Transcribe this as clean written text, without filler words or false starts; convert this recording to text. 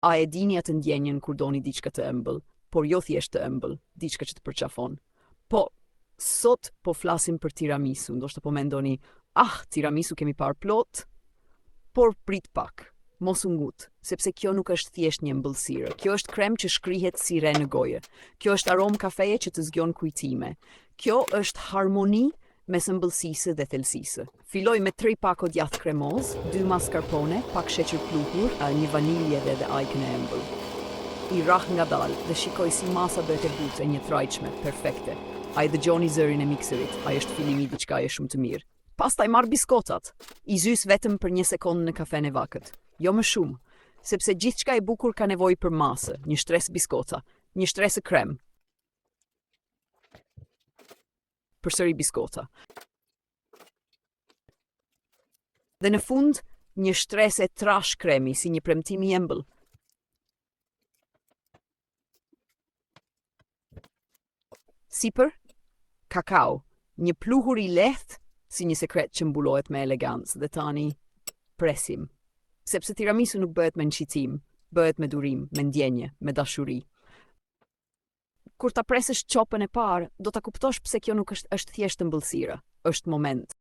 A e dini atë ndjenjen kur doni diçka të ëmbël, por jo thjesht të ëmbël, diçka që të përqafon. Po, sot po flasim për tiramisu, ndoshta po mendoni, tiramisu kemi parë plot, por prit pak. Mos u ngut, sepse kjo nuk është thjesht një ëmbëlsirë. Kjo është krem që shkrihet si re në gojë. Kjo është aromë kafeje që të zgjon kujtime. Kjo është harmoni mes ëmbëlsisë dhe thellësisë. Filloj me 3 pako djath kremoz, 2 mascarpone, pak sheqer pluhur, një vanilje dhe ajkën e ëmbël. I rrah ngadalë dhe shikoj si masa bëhet e butë e një trajtshme, perfekte. Ai dëgjoni zërin e mikserit, ai është fillimi i diçkaje shumë të mirë. Pastaj marr biskotat. I zys vetëm për 1 sekondë në kafen e vakët. Jo më shumë, sepse gjithçka e bukur ka nevojë për masë, një shtresë biskota, një shtresë krem. Përsëri biskota. Dhe në fund, një shtresë e trash kremi si një premtim i ëmbël. Sipër, kakao, një pluhur i lehtë si një sekret që mbulohet me elegancë dhe tani presim. Sepse tiramisu nuk bëhet me nxitim, bëhet me durim, me ndjenje, me dashuri. Kur ta presësh çopën e parë, do ta kuptosh pse kjo nuk është thjesht ëmbëlsira, është moment.